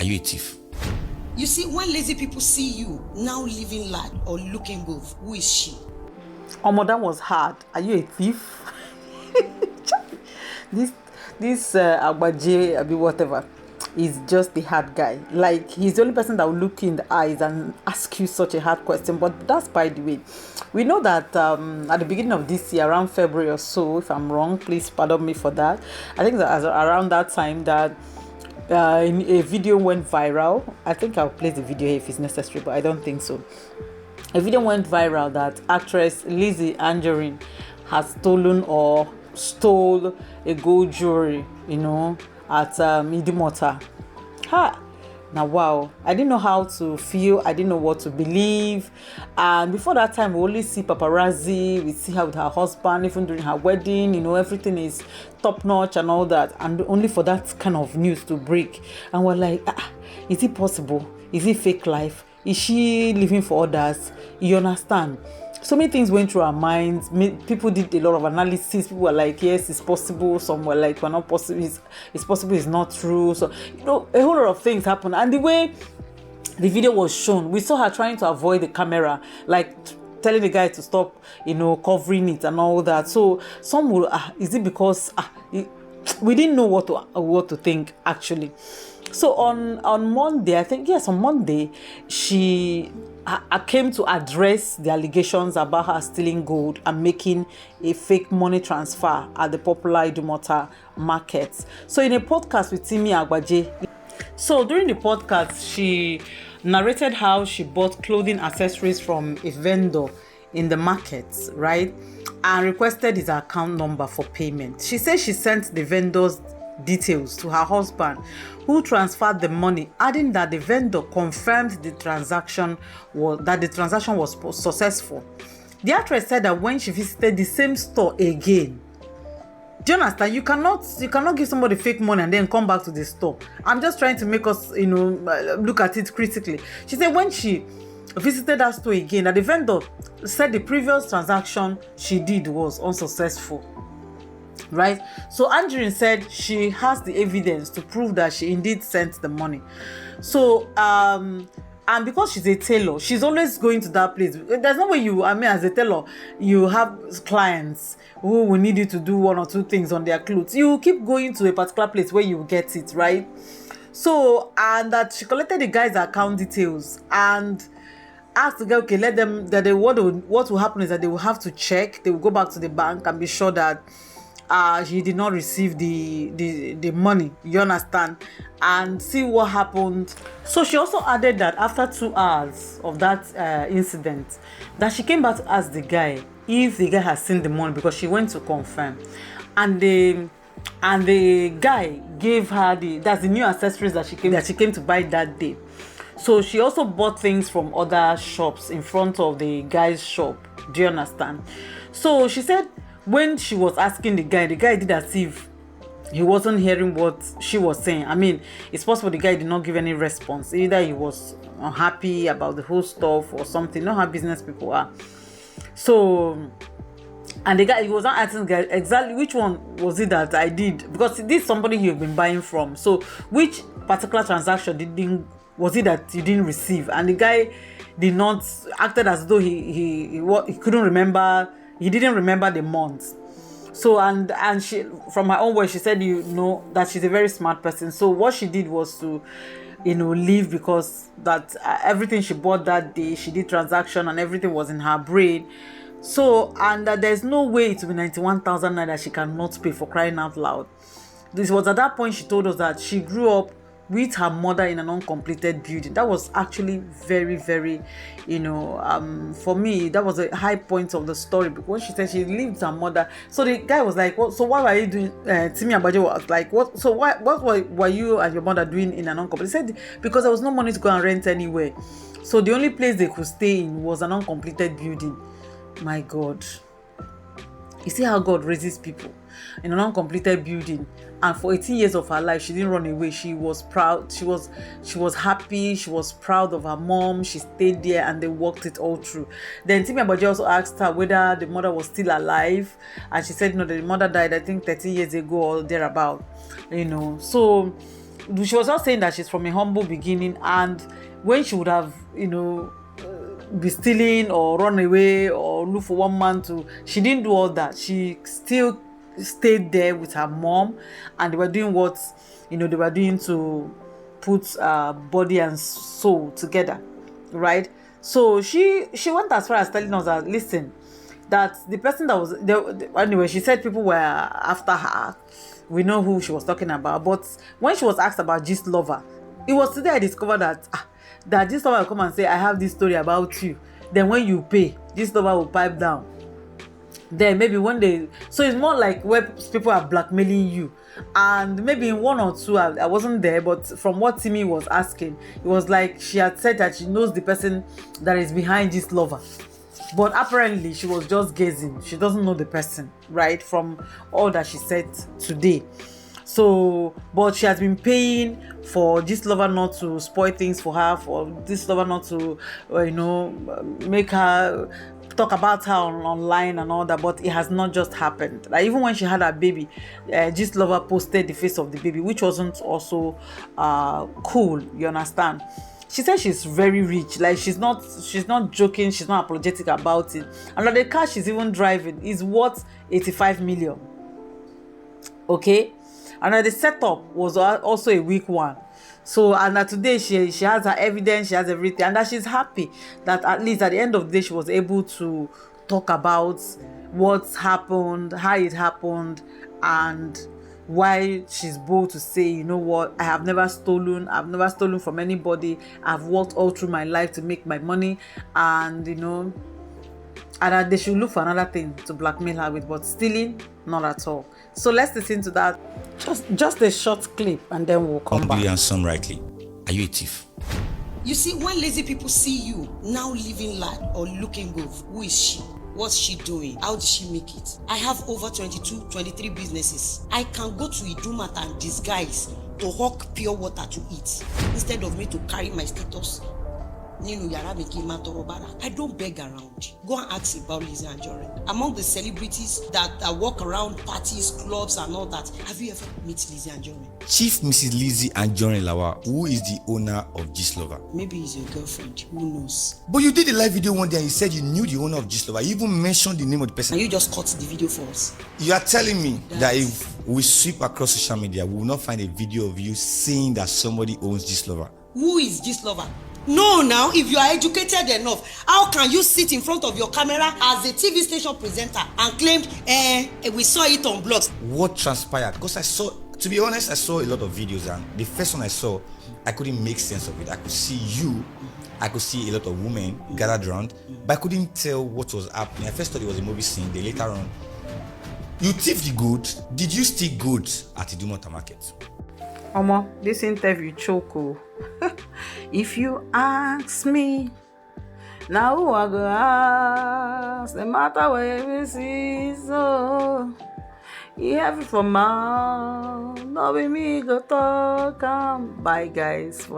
Are you a thief? You see, when lazy people see you now living large or looking good, who is she? That was hard. Are you a thief? this Agbaje, Abi whatever, is just the hard guy. Like, he's the only person that will look you in the eyes and ask you such a hard question. But that's by the way. We know that at the beginning of this year, around February or so, if I'm wrong, please pardon me for that. I think that around that time that a video went viral. I think I'll play the video here if it's necessary, but I don't think so. A video went viral that actress Lizzy ANJORIN has stolen or stole a gold jewelry, at Idumota. Now, wow, I didn't know how to feel. I didn't know what to believe. And before that time, we only see paparazzi. We see her with her husband, even during her wedding. Everything is top notch and all that. And only for that kind of news to break. And we're like, is it possible? Is it fake life? Is she living for others? You understand? So many things went through our minds. People did a lot of analysis. People were like, yes, it's possible. Some were like, we're not possible. It's possible. It's not true. So, a whole lot of things happened. And the way the video was shown, we saw her trying to avoid the camera, like telling the guy to stop, covering it and all that. So some will, is it because we didn't know what to think actually. So on Monday, I think, yes, on Monday, I came to address the allegations about her stealing gold and making a fake money transfer at the popular Idumota market. So in a podcast with Timi Agbaje, so during the podcast, she narrated how she bought clothing accessories from a vendor in the market, right? And requested his account number for payment. She said she sent the vendor's details to her husband, who transferred the money, adding that the vendor confirmed the transaction was successful. The actress said that when she visited the same store again, do you understand? You cannot give somebody fake money and then come back to the store. I'm just trying to make us, look at it critically. She said when she visited that store again, that the vendor said the previous transaction she did was unsuccessful. Right? So Anjorin said she has the evidence to prove that she indeed sent the money. So and because she's a tailor, she's always going to that place. There's no way as a tailor, you have clients who will need you to do one or two things on their clothes. You keep going to a particular place where you get it, right? So, and that she collected the guy's account details and asked the guy, okay, let them, what will happen is that they will have to check, they will go back to the bank and be sure that he did not receive the money, you understand, and see what happened. So she also added that after 2 hours of that incident, that she came back to ask the guy if the guy has seen the money, because she went to confirm, and the guy gave her that's the new accessories that she came to buy that day. So she also bought things from other shops in front of the guy's shop. Do you understand? So she said when she was asking the guy did as if he wasn't hearing what she was saying. I mean, it's possible the guy did not give any response. Either he was unhappy about the whole stuff or something. Not how business people are. So, and the guy, he was not asking the guy exactly which one was it that I did, because this is somebody you've been buying from. So which particular transaction was it that you didn't receive? And the guy did not, acted as though he couldn't remember. He didn't remember the month. So and she, from her own words, she said that she's a very smart person. So what she did was to leave, because that everything she bought that day, she did transaction and everything was in her brain. So, and there's no way it will be 91,000 naira that she cannot pay, for crying out loud. This was at that point she told us that she grew up with her mother in an uncompleted building. That was actually very, very, for me, that was a high point of the story, because she said she lived with her mother. So the guy was like, "What? So what were you doing?" Timi Agbaje was like, "What? So what were you and your mother doing in an uncompleted?" He said, "Because there was no money to go and rent anywhere. So the only place they could stay in was an uncompleted building." My God. You see how God raises people in an uncompleted building, and for 18 years of her life, she didn't run away. She was proud. She was happy. She was proud of her mom. She stayed there, and they worked it all through. Then Timi Agbaje also asked her whether the mother was still alive, and she said no, the mother died, I think 13 years ago or thereabout. So she was just saying that she's from a humble beginning, and when she would have, be stealing or run away or look for one man to, she didn't do all that. She still stayed there with her mom, and they were doing what they were doing to put body and soul together, right? So she went as far as telling us that, listen, that the person that was there, anyway, she said people were after her. We know who she was talking about. But when she was asked about gistlover, it was today I discovered that gistlover will come and say, I have this story about you. Then when you pay, gistlover will pipe down. Then maybe when they, so it's more like where people are blackmailing you. And maybe in one or two, I wasn't there, but from what Timmy was asking, it was like she had said that she knows the person that is behind gistlover. But apparently she was just guessing. She doesn't know the person, right? From all that she said today. So, but she has been paying for gistlover not to spoil things for her, for gistlover not to, make her talk about her online and all that. But it has not just happened. Like even when she had her baby, gistlover posted the face of the baby, which wasn't also cool. You understand? She said she's very rich. Like she's not joking. She's not apologetic about it. And that the car she's even driving is worth 85 million. Okay, and that the setup was also a weak one. So, and that today she has her evidence, she has everything, and that she's happy that at least at the end of the day she was able to talk about what's happened, how it happened, and why she's bold to say, you know what, I've never stolen from anybody. I've worked all through my life to make my money, and and that they should look for another thing to blackmail her with, but stealing, not at all. So let's listen to that, just a short clip, and then we'll come back. And some rightly, are you a thief? You see, when lazy people see you now living large or looking good, who is she? What's she doing? How did she make it? I have over 22, 23 businesses. I can go to Idumota and disguise to hawk pure water to eat instead of me to carry my status. I don't beg around. Go and ask about Lizzy ANJORIN. Among the celebrities that walk around parties, clubs and all that, have you ever met Lizzy ANJORIN? Chief Mrs. Lizzy ANJORIN Lawa, who is the owner of gistlover? Maybe he's your girlfriend. Who knows? But you did a live video one day and you said you knew the owner of gistlover. You even mentioned the name of the person. And you just cut the video for us. You are telling me that if we sweep across social media, we will not find a video of you saying that somebody owns gistlover. Who is gistlover? No, now, if you are educated enough, how can you sit in front of your camera as a TV station presenter and claim, we saw it on blogs? What transpired? Because to be honest, I saw a lot of videos, and the first one I saw, I couldn't make sense of it. I could see you, I could see a lot of women gathered around, but I couldn't tell what was happening. I first thought it was a movie scene. Then later on, you thieved the goods. Did you steal goods at Idumota market? Omo, this interview choke. If you ask me, now who I go ask? No matter where you see, so you have it from mouth. No be me go talk. Bye, guys.